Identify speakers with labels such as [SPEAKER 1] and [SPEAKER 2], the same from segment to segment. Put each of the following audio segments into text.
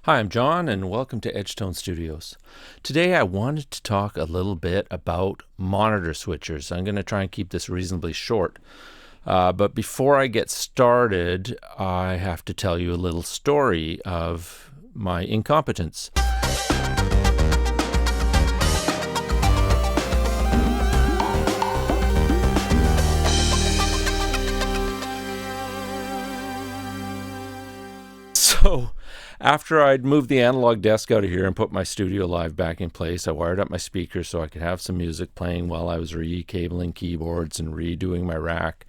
[SPEAKER 1] Hi, I'm John, and welcome to Edgetone Studios. Today I wanted to talk a little bit about monitor switchers. I'm going to try and keep this reasonably short. But before I get started, I have to tell you a little story of my incompetence. So, after I'd moved the analog desk out of here and put my Studio Live back in place, I wired up my speakers so I could have some music playing while I was re-cabling keyboards and redoing my rack.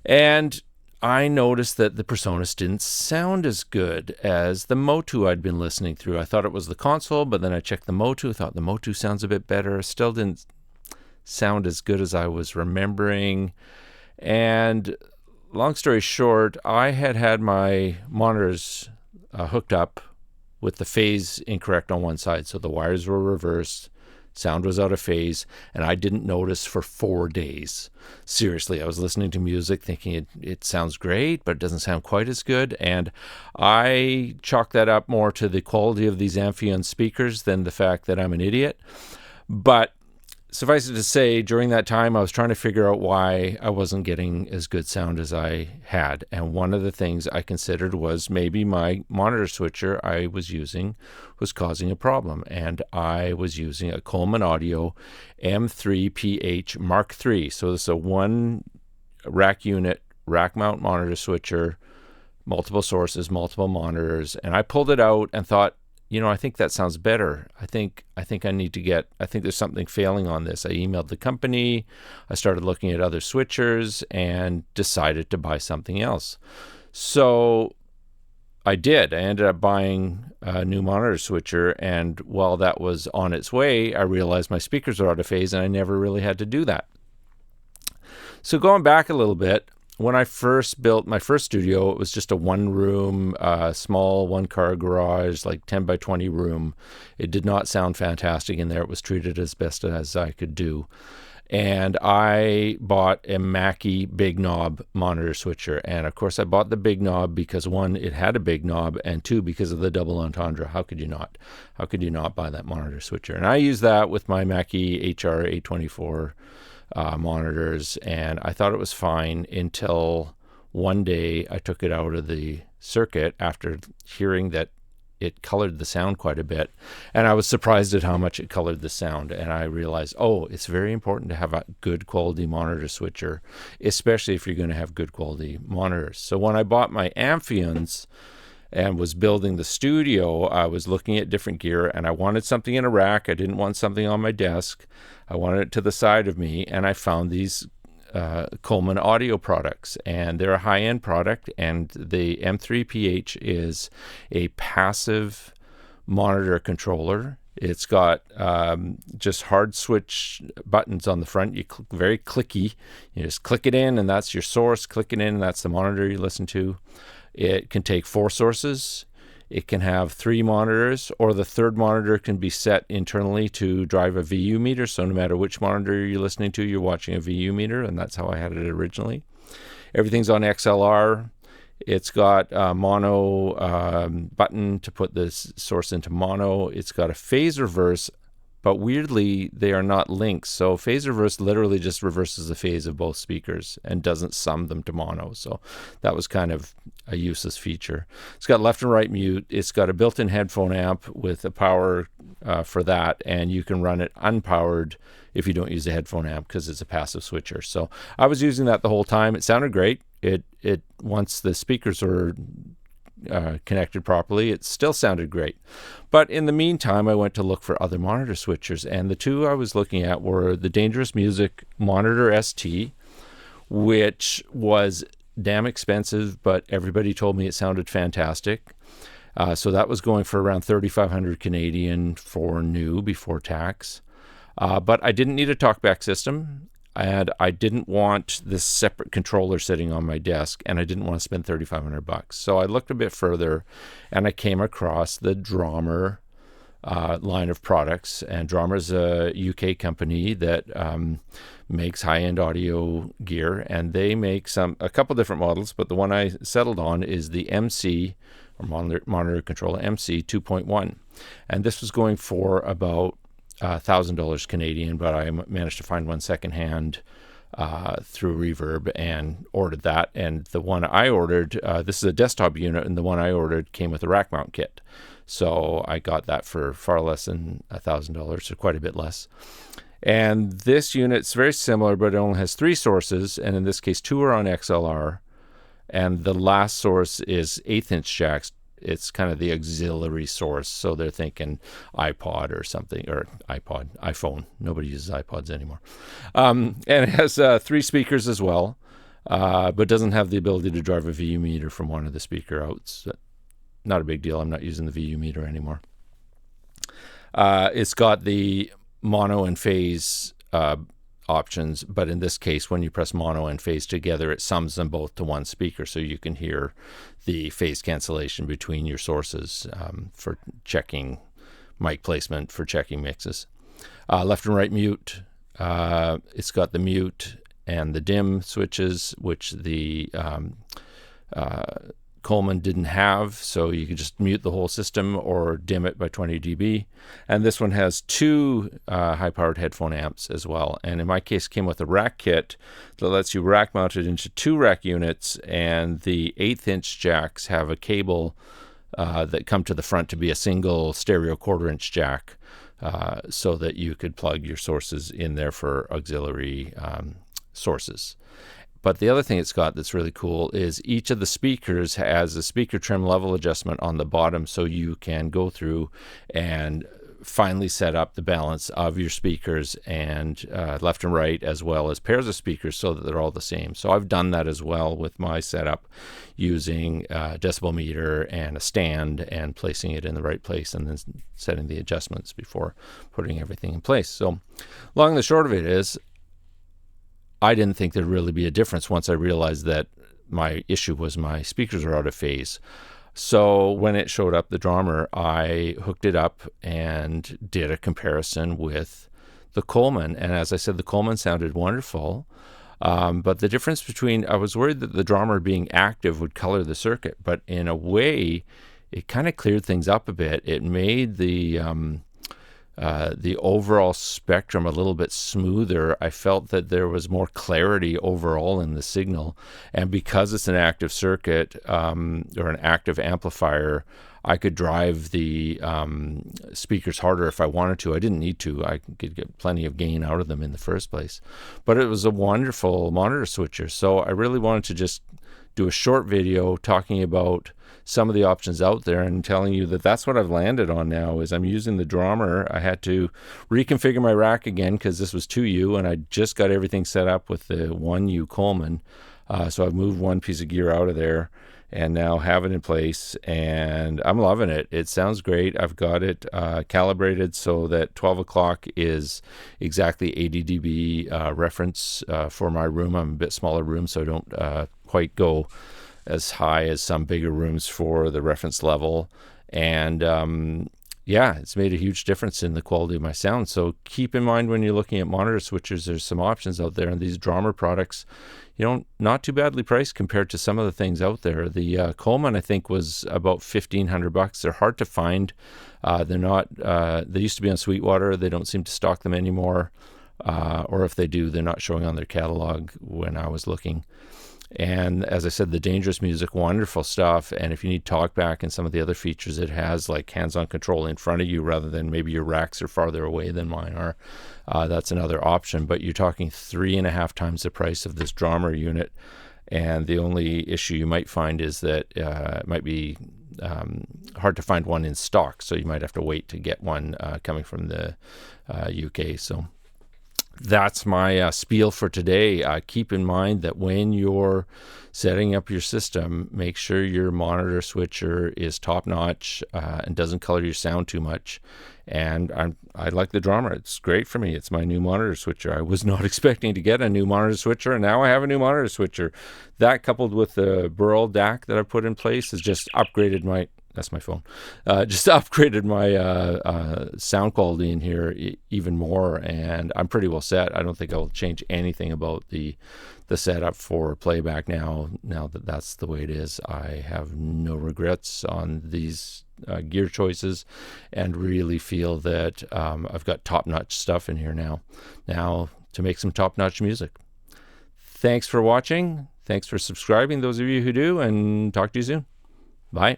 [SPEAKER 1] And I noticed that the Presonus didn't sound as good as the Motu I'd been listening through. I thought it was the console, but then I checked the Motu, thought the Motu sounds a bit better. Still didn't sound as good as I was remembering. And long story short, I had my monitors hooked up with the phase incorrect on one side. So the wires were reversed, sound was out of phase, and I didn't notice for 4 days. Seriously, I was listening to music thinking it sounds great, but it doesn't sound quite as good. And I chalk that up more to the quality of these Amphion speakers than the fact that I'm an idiot. But suffice it to say, during that time, I was trying to figure out why I wasn't getting as good sound as I had. And one of the things I considered was maybe my monitor switcher I was using was causing a problem. And I was using a Coleman Audio M3 PH Mark III. So this is a one rack unit, rack mount monitor switcher, multiple sources, multiple monitors. And I pulled it out and thought, I think that sounds better. I think I think there's something failing on this. I emailed the company. I started looking at other switchers and decided to buy something else. So I did. I ended up buying a new monitor switcher. And while that was on its way, I realized my speakers are out of phase and I never really had to do that. So going back a little bit, when I first built my first studio, it was just a one-room, small one-car garage, like 10 by 20 room. It did not sound fantastic in there. It was treated as best as I could do. And I bought a Mackie big knob monitor switcher. And of course, I bought the big knob because one, it had a big knob, and two, because of the double entendre. How could you not? How could you not buy that monitor switcher? And I used that with my Mackie HR 824 monitors, and I thought it was fine until one day I took it out of the circuit after hearing that it colored the sound quite a bit, and I was surprised at how much it colored the sound. And I realized, it's very important to have a good quality monitor switcher, especially if you're going to have good quality monitors. So when I bought my Amphions and was building the studio, I was looking at different gear, and I wanted something in a rack. I didn't want something on my desk. I wanted it to the side of me, and I found these Coleman audio products, and they're a high-end product, and the M3PH is a passive monitor controller. It's got just hard switch buttons on the front. Very clicky. You just click it in, and that's your source. Click it in, and that's the monitor you listen to. It can take 4 sources. It can have 3 monitors, or the third monitor can be set internally to drive a VU meter. So no matter which monitor you're listening to, you're watching a VU meter, and that's how I had it originally. Everything's on XLR. It's got a mono button to put the source into mono. It's got a phase reverse, but weirdly, they are not linked. So phase reverse literally just reverses the phase of both speakers and doesn't sum them to mono. So that was kind of a useless feature. It's got left and right mute. It's got a built-in headphone amp with a power for that, and you can run it unpowered if you don't use a headphone amp because it's a passive switcher. So I was using that the whole time. It sounded great. It once the speakers were connected properly, it still sounded great. But in the meantime, I went to look for other monitor switchers, and the two I was looking at were the Dangerous Music Monitor ST, which was damn expensive, but everybody told me it sounded fantastic. So that was going for around 3,500 Canadian for new before tax. But I didn't need a talkback system, and I didn't want this separate controller sitting on my desk, and I didn't want to spend $3,500. So I looked a bit further, and I came across the Drummer line of products. And Drummer's a UK company that makes high-end audio gear, and they make a couple different models, but the one I settled on is the MC, or monitor controller MC 2.1. And this was going for about $1,000 Canadian, but I managed to find one secondhand through Reverb and ordered that. And the one I ordered, this is a desktop unit, and the one I ordered came with a rack mount kit. So I got that for far less than $1,000, so quite a bit less. And this unit's very similar, but it only has 3 sources, and in this case 2 are on XLR, and the last source is 1/8" jacks. It's kind of the auxiliary source, so they're thinking iPod or something, or iPhone. Nobody uses iPods anymore. And it has 3 speakers as well, but doesn't have the ability to drive a VU meter from one of the speaker outs. Not a big deal. I'm not using the VU meter anymore. It's got the mono and phase options, but in this case, when you press mono and phase together, it sums them both to one speaker, so you can hear the phase cancellation between your sources for checking mic placement, for checking mixes. Left and right mute. It's got the mute and the dim switches, which the Coleman didn't have, so you could just mute the whole system or dim it by 20 dB. And this one has 2 high-powered headphone amps as well. And in my case, came with a rack kit that lets you rack mount it into 2 rack units, and the 1/8" jacks have a cable that come to the front to be a single stereo 1/4" jack, so that you could plug your sources in there for auxiliary sources. But the other thing it's got that's really cool is each of the speakers has a speaker trim level adjustment on the bottom, so you can go through and finally set up the balance of your speakers and left and right, as well as pairs of speakers, so that they're all the same. So I've done that as well with my setup, using a decibel meter and a stand and placing it in the right place, and then setting the adjustments before putting everything in place. So long and the short of it is, I didn't think there'd really be a difference once I realized that my issue was my speakers are out of phase. So when it showed up, the Drummer, I hooked it up and did a comparison with the Coleman. And as I said, the Coleman sounded wonderful. But the difference between, I was worried that the Drummer being active would color the circuit, but in a way, it kind of cleared things up a bit. It made the overall spectrum a little bit smoother. I felt that there was more clarity overall in the signal, and because it's an active circuit or an active amplifier, I could drive the speakers harder if I wanted to. I didn't need to. I could get plenty of gain out of them in the first place. But it was a wonderful monitor switcher, so I really wanted to just do a short video talking about some of the options out there and telling you that that's what I've landed on now. Is I'm using the Drummer. I had to reconfigure my rack again because this was 2U, and I just got everything set up with the 1U Coleman. So I've moved one piece of gear out of there and now have it in place, and I'm loving it. It sounds great. I've got it calibrated so that 12 o'clock is exactly 80 dB reference for my room. I'm a bit smaller room, so I don't quite go as high as some bigger rooms for the reference level. And yeah, it's made a huge difference in the quality of my sound. So keep in mind when you're looking at monitor switchers, there's some options out there, and these Drummer products, you know, not too badly priced compared to some of the things out there. The Coleman, I think, was about $1,500. They're hard to find. They're not. They used to be on Sweetwater. They don't seem to stock them anymore, or if they do, they're not showing on their catalog when I was looking. And as I said, the Dangerous Music, wonderful stuff. And if you need TalkBack and some of the other features it has, like hands-on control in front of you rather than maybe your racks are farther away than mine are, that's another option. But you're talking 3.5 times the price of this Drummer unit. And the only issue you might find is that it might be hard to find one in stock. So you might have to wait to get one coming from the UK. So that's my spiel for today. Keep in mind that when you're setting up your system, make sure your monitor switcher is top notch and doesn't color your sound too much. And I like the Drummer. It's great for me. It's my new monitor switcher. I was not expecting to get a new monitor switcher, and now I have a new monitor switcher. That, coupled with the Burl DAC that I put in place, has just upgraded my... That's my phone. Just upgraded my sound quality in here even more, and I'm pretty well set. I don't think I'll change anything about the the setup for playback now that that's the way it is. I have no regrets on these gear choices, and really feel that I've got top-notch stuff in here now to make some top-notch music. Thanks for watching. Thanks for subscribing, those of you who do, and talk to you soon. Bye.